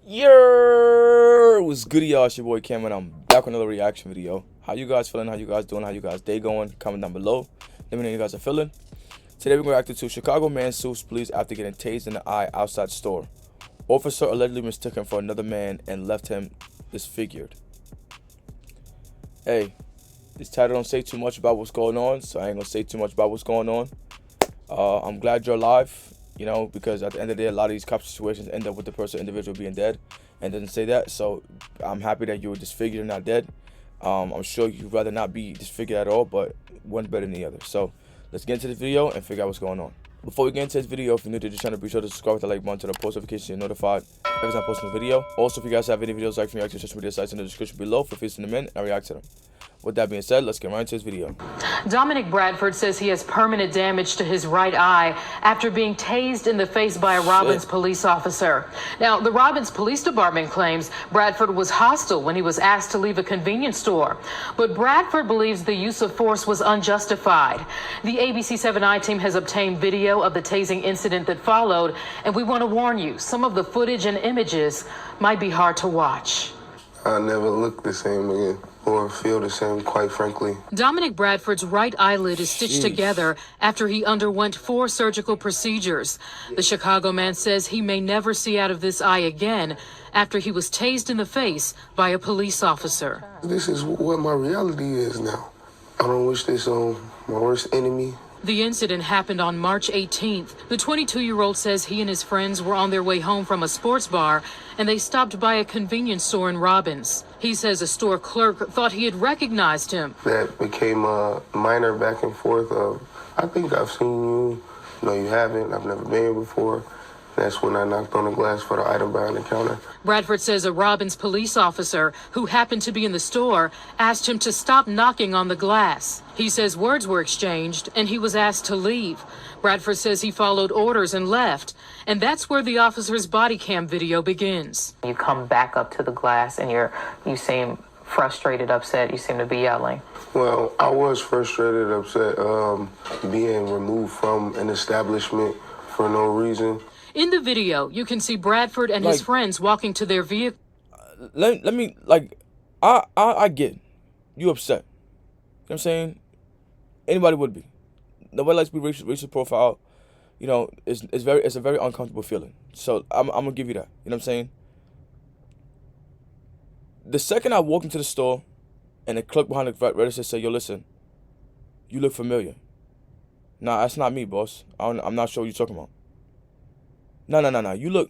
Yo, what's good, y'all? It's your boy Cam, and I'm back with another reaction video. How you guys feeling? How you guys doing? How you guys day going? Comment down below. Let me know how you guys are feeling. Today we're going to react to Chicago man sues police after getting tased in the eye outside store. Officer allegedly mistook him for another man and left him disfigured. Hey, this title don't say too much about what's going on, so I ain't gonna say too much about what's going on. I'm glad you're alive. You know, because at the end of the day, a lot of these cop situations end up with the person, individual being dead, and doesn't say that. So I'm happy that you were disfigured and not dead. I'm sure you'd rather not be disfigured at all, but one's better than the other. So let's get into this video and figure out what's going on. Before we get into this video, if you're new to the channel, be sure to subscribe with the like button, to the post notifications so you're notified every time I post a video. Also, if you guys have any videos like from your social media sites in the description below, feel free to send them in and I react to them. With that being said, let's get right into this video. Dominic Bradford says he has permanent damage to his right eye after being tased in the face by a Robbins police officer. Now, the Robbins Police Department claims Bradford was hostile when he was asked to leave a convenience store. But Bradford believes the use of force was unjustified. The ABC 7i team has obtained video of the tasing incident that followed, and we want to warn you, some of the footage and images might be hard to watch. I never look the same again or feel the same, quite frankly. Dominic Bradford's right eyelid is stitched together after he underwent 4 surgical procedures. The Chicago man says he may never see out of this eye again after he was tased in the face by a police officer. This is what my reality is now. I don't wish this on my worst enemy. The incident happened on March 18th. The 22-year-old says he and his friends were on their way home from a sports bar, and they stopped by a convenience store in Robbins. He says a store clerk thought he had recognized him. That became a minor back and forth of, I think I've seen you. No, you haven't. I've never been here before. That's when I knocked on the glass for the item behind the counter. Bradford says a Robbins police officer who happened to be in the store asked him to stop knocking on the glass. He says words were exchanged and he was asked to leave. Bradford says he followed orders and left, and that's where the officer's body cam video begins. You come back up to the glass and you seem frustrated, upset, you seem to be yelling. Well, I was frustrated, upset, being removed from an establishment for no reason. In the video, you can see Bradford and his friends walking to their vehicle. Let me, I get you upset. You know what I'm saying? Anybody would be. Nobody likes to be racial profile. You know, it's a very uncomfortable feeling. So I'm gonna give you that. You know what I'm saying? The second I walk into the store and the clerk behind the register said, "Yo, listen, you look familiar." Nah, that's not me, boss. I'm not sure what you're talking about. No. You look,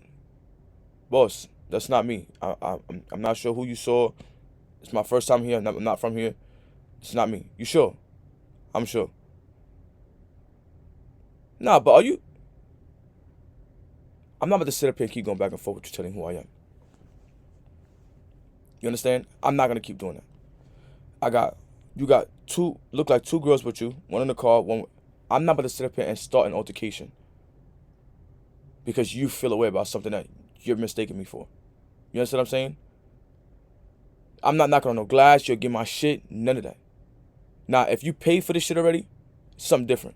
boss. That's not me. I'm not sure who you saw. It's my first time here. I'm not from here. It's not me. You sure? I'm sure. Nah, but are you? I'm not about to sit up here and keep going back and forth with you telling who I am. You understand? I'm not gonna keep doing that. You got two, look like 2 girls with you. One in the car. One. I'm not about to sit up here and start an altercation because you feel a way about something that you're mistaking me for. You understand what I'm saying? I'm not knocking on no glass. You'll get my shit. None of that. Now, if you paid for this shit already, it's something different.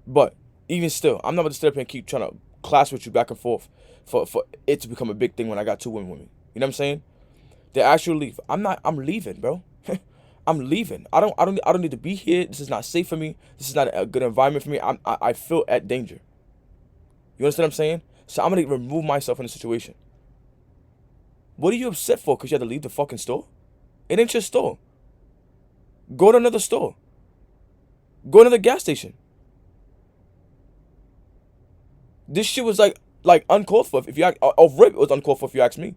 But even still, I'm not going to sit up here and keep trying to clash with you back and forth for it to become a big thing when I got 2 women with me. You know what I'm saying? They actually leave. I'm leaving, bro. I'm leaving. I don't need to be here. This is not safe for me. This is not a good environment for me. I feel at danger. You understand what I'm saying? So I'm going to remove myself from the situation. What are you upset for? Because you had to leave the fucking store? It ain't your store. Go to another store. Go to another gas station. This shit was like uncalled for. If you ask, off rip, it was uncalled for if you ask me.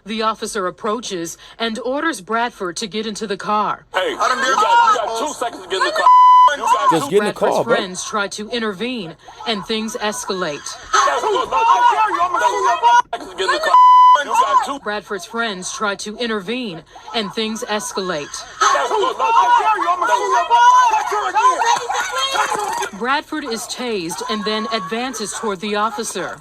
The officer approaches and orders Bradford to get into the car. Hey, you got 2 seconds to get in the car. Just get in the car, bro. Bradford's friends try to intervene, and things escalate. Bradford's friends try to intervene, and things escalate. Bradford is tased and then advances toward the officer.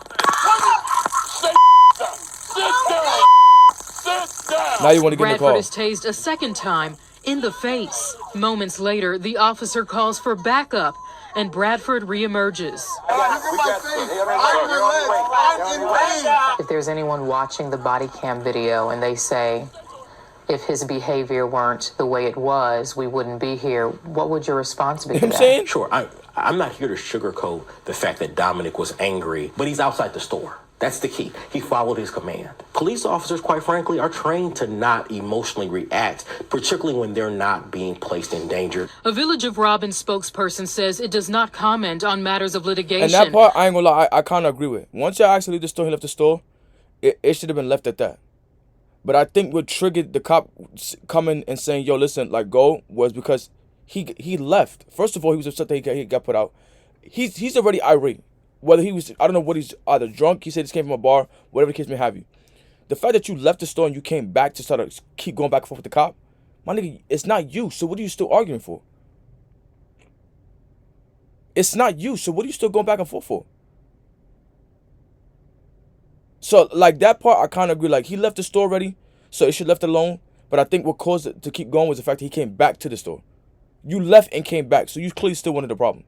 Now you want to get in the car. Bradford is tased a second time in the face. Moments later, the officer calls for backup and Bradford reemerges. If there's anyone watching the body cam video and they say, if his behavior weren't the way it was, we wouldn't be here, what would your response be to that? Saying? Sure, I'm not here to sugarcoat the fact that Dominic was angry, but he's outside the store. That's the key. He followed his command. Police officers, quite frankly, are trained to not emotionally react, particularly when they're not being placed in danger. A Village of Robins spokesperson says it does not comment on matters of litigation. And that part, I ain't gonna lie, I kind of agree with. Once y'all actually leave the store, he left the store, it should have been left at that. But I think what triggered the cop coming and saying, yo, listen, like, go, was because he left. First of all, he was upset that he got put out. He's already irate. Whether he was, I don't know what he's, either drunk, he said this came from a bar, whatever the case may have you. The fact that you left the store and you came back to start to keep going back and forth with the cop, my nigga, it's not you, so what are you still arguing for? It's not you, so what are you still going back and forth for? So, like, that part, I kind of agree. Like, he left the store already, so it should left alone. But I think what caused it to keep going was the fact that he came back to the store. You left and came back, so you clearly still wanted the problem.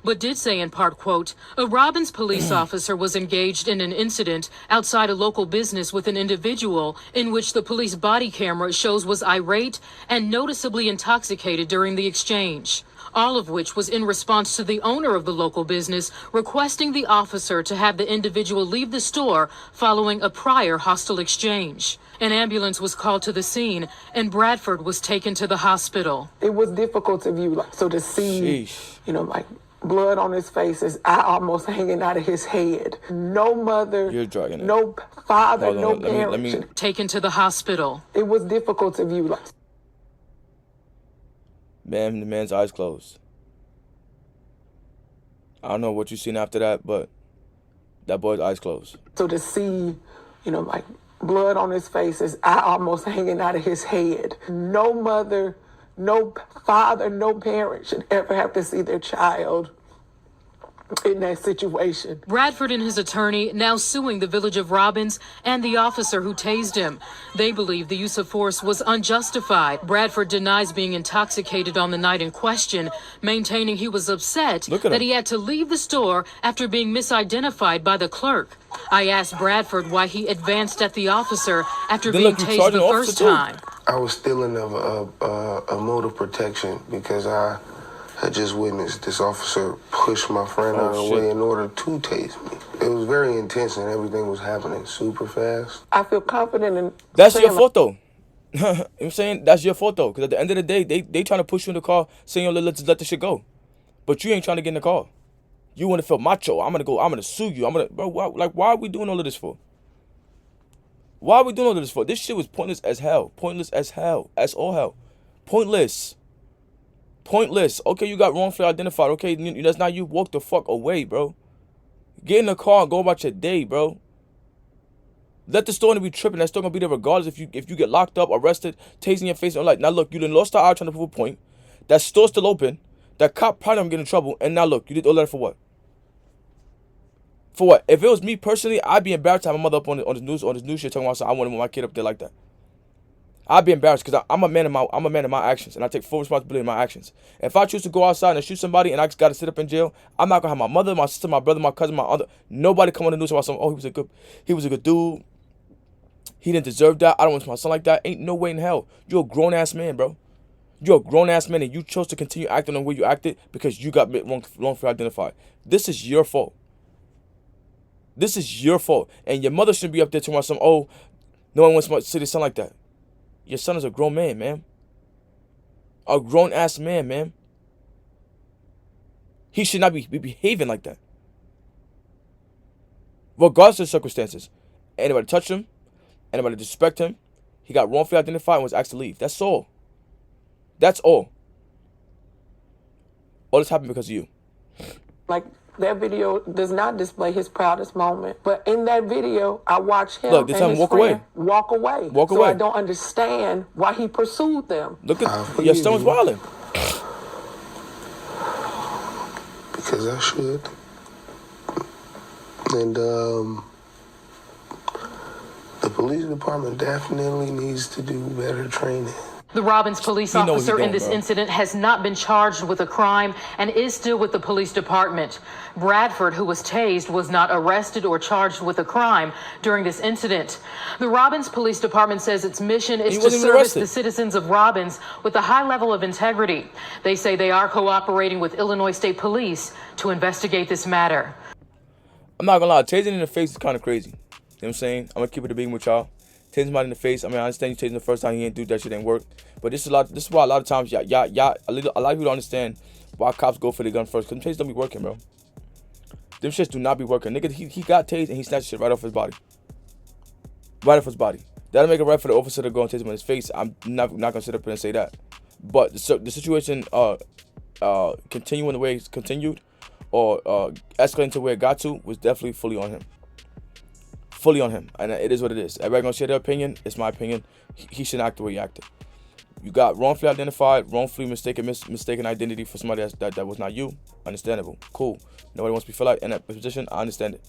But did say in part, quote, a Robins police officer was engaged in an incident outside a local business with an individual in which the police body camera shows was irate and noticeably intoxicated during the exchange. All of which was in response to the owner of the local business requesting the officer to have the individual leave the store following a prior hostile exchange. An ambulance was called to the scene and Bradford was taken to the hospital. It was difficult to view, like, so to see, Sheesh. like, blood on his face, his eye almost hanging out of his head. No mother, no father, no parent. Taken to the hospital. It was difficult to view, like. Man, the man's eyes closed. I don't know what you seen after that, but that boy's eyes closed. So to see, like, blood on his face, his eye almost hanging out of his head. No mother, no father, no parent should ever have to see their child in that situation. Bradford and his attorney now suing the Village of Robins and the officer who tased him. They believe the use of force was unjustified. Bradford denies being intoxicated on the night in question, maintaining he was upset that he had to leave the store after being misidentified by the clerk. I asked Bradford why he advanced at the officer after being tased the first time. I was still in a mode of protection because I had just witnessed this officer push my friend out of the way in order to tase me. It was very intense and everything was happening super fast. I feel confident in... That's your fault, though. You know what I'm saying? That's your fault, though. Because at the end of the day, they trying to push you in the car saying, yo, let's let this shit go. But you ain't trying to get in the car. You want to feel macho. I'm going to sue you. Bro, why are we doing all of this for? Why are we doing all of this for? This shit was pointless as hell. Pointless as hell. As all hell. Pointless. Okay, you got wrongfully identified. Okay, that's not you. Walk the fuck away, bro. Get in the car and go about your day, bro. Let the store be tripping. That's still gonna be there regardless if you get locked up, arrested, tasing your face. Like, now look, you done lost the eye trying to prove a point. That store's still open. That cop probably gonna get in trouble. And now look, you did all that for what? For what? If it was me personally, I'd be embarrassed to have my mother up on this news shit talking about I wanted my kid up there like that. I'd be embarrassed because I'm a man of my actions, and I take full responsibility in my actions. If I choose to go outside and shoot somebody, and I just got to sit up in jail, I'm not gonna have my mother, my sister, my brother, my cousin, my other nobody come on the news about something. Oh, he was a good dude. He didn't deserve that. I don't want my son like that. Ain't no way in hell. You're a grown ass man, bro. You're a grown ass man, and you chose to continue acting the way you acted because you got wrongfully identified. This is your fault. This is your fault, and your mother shouldn't be up there telling some. Oh, no one wants to see their son like that. Your son is a grown man, man. A grown-ass man, man. He should not be behaving like that. Regardless of the circumstances. Anybody touch him, anybody disrespect him, he got wrongfully identified and was asked to leave. That's all. That's all. All this happened because of you. Like, that video does not display his proudest moment. But in that video, I watched him and his friend walk away. So I don't understand why he pursued them. Look at your son was wilding. Because I should. And the police department definitely needs to do better training. The Robbins police He know what he officer in doing, this bro. incident has not been charged with a crime and is still with the police department. Bradford, who was tased, was not arrested or charged with a crime during this incident. The Robbins Police Department says its mission is He to wasn't even service arrested. the citizens of Robbins with a high level of integrity. They say they are cooperating with Illinois State Police to investigate this matter. I'm not gonna lie, tasing in the face is kind of crazy. You know what I'm saying? I'm gonna keep it a being with y'all. Tasing somebody in the face. I mean, I understand you tasing the first time, he ain't do that shit, ain't work. But this is why a lot of times, y'all, a lot of people don't understand why cops go for the gun first. Cause them tasers don't be working, bro. Them shits do not be working. Nigga, he got tased and he snatched shit right off his body. Right off his body. That'll make it right for the officer to go and tase him in his face. I'm not gonna sit up here and say that. But the situation continuing the way it's continued, or escalating to where it got to, was definitely fully on him. Fully on him, and it is what it is. Everybody gonna share their opinion. It's my opinion. He shouldn't act the way he acted. You got wrongfully identified, wrongfully mistaken identity for somebody that was not you. Understandable, cool. Nobody wants to be feel like in that position. I understand it,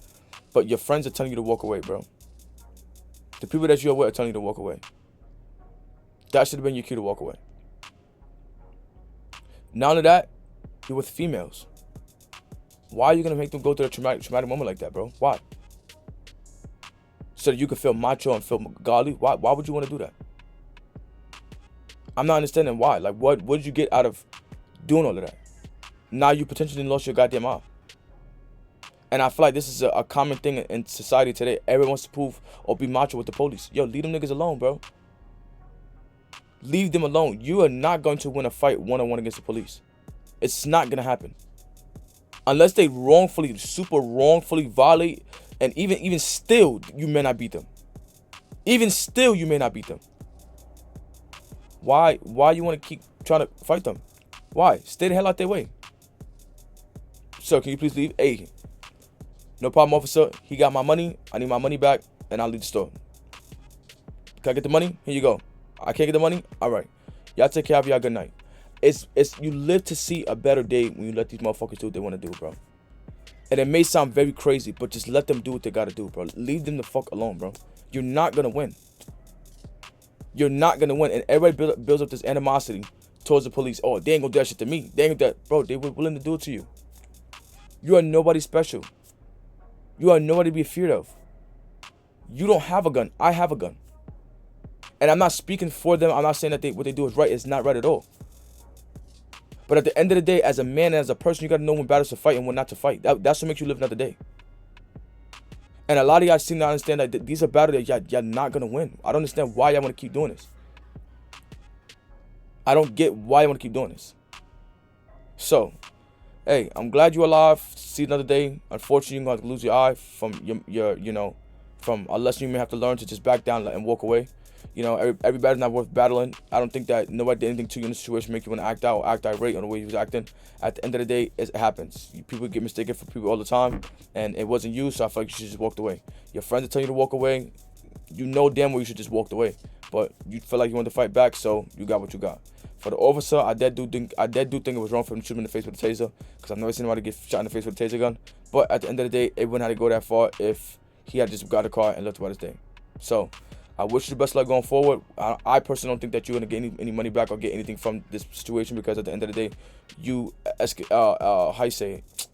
but your friends are telling you to walk away, bro. The people that you're with are telling you to walk away. That should have been your cue to walk away. None of that. You're with females. Why are you gonna make them go through a traumatic moment like that, bro? Why? So that you can feel macho and feel godly? Why would you want to do that? I'm not understanding why. Like, what did you get out of doing all of that? Now you potentially lost your goddamn eye. And I feel like this is a common thing in society today. Everyone wants to prove or be macho with the police. Yo, leave them niggas alone, bro. Leave them alone. You are not going to win a fight one-on-one against the police. It's not going to happen. Unless they super wrongfully violate. And even still, you may not beat them. Even still, you may not beat them. Why you want to keep trying to fight them? Why? Stay the hell out their way. Sir, can you please leave? Hey, no problem, officer. He got my money. I need my money back, and I'll leave the store. Can I get the money? Here you go. I can't get the money? All right. Y'all take care of y'all. Good night. It's you live to see a better day when you let these motherfuckers do what they want to do, bro. And it may sound very crazy, but just let them do what they gotta do, bro. Leave them the fuck alone, bro. You're not gonna win. You're not gonna win. And everybody builds up this animosity towards the police. Oh, they ain't gonna do that shit to me. They ain't gonna do that. Bro, they were willing to do it to you. You are nobody special. You are nobody to be feared of. You don't have a gun. I have a gun. And I'm not speaking for them. I'm not saying that what they do is right. It's not right at all. But at the end of the day, as a man and as a person, you got to know when battles to fight and when not to fight. That's what makes you live another day. And a lot of y'all seem to understand that these are battles that y'all not going to win. I don't understand why y'all want to keep doing this. I don't get why you want to keep doing this. So, hey, I'm glad you're alive. See another day. Unfortunately, you're going to lose your eye from from a lesson you may have to learn to just back down and walk away. You know, every battle's not worth battling. I don't think that nobody did anything to you in the situation make you want to act out or act irate on the way you was acting. At the end of the day, it happens. People get mistaken for people all the time, and it wasn't you, so I feel like you should just walk away. Your friends are telling you to walk away. You know damn well you should just walk away, but you feel like you want to fight back, so you got what you got. For the officer, I did do think it was wrong for him to shoot him in the face with a taser, because I've never seen anybody get shot in the face with a taser gun. But at the end of the day, it wouldn't have to go that far if he had just got a car and left about his day. So I wish you the best luck going forward. I personally don't think that you're going to get any money back or get anything from this situation, because at the end of the day, you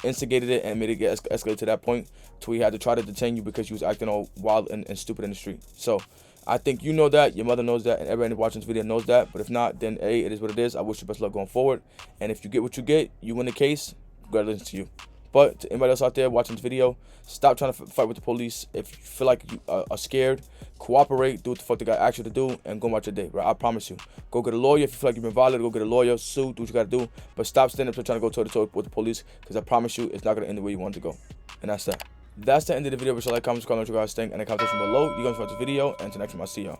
instigated it and made it get escalated to that point to where he had to try to detain you because you was acting all wild and stupid in the street. So I think you know that, your mother knows that, and everybody watching this video knows that. But if not, then hey, it is what it is. I wish you best luck going forward. And if you get what you get, you win the case, congratulations to you. But to anybody else out there watching this video, stop trying to fight with the police. If you feel like you are scared, cooperate, do what the fuck the guy asked you to do, and go about your day, right? I promise you. Go get a lawyer. If you feel like you've been violated, go get a lawyer, sue, do what you gotta do. But stop standing up and trying to go toe-to-toe with the police, because I promise you, it's not gonna end the way you want it to go. And that's that. That's the end of the video. Be sure to like, comment, subscribe, what you guys think, and the comment section below. You guys watch the video, and until next time, I'll see y'all.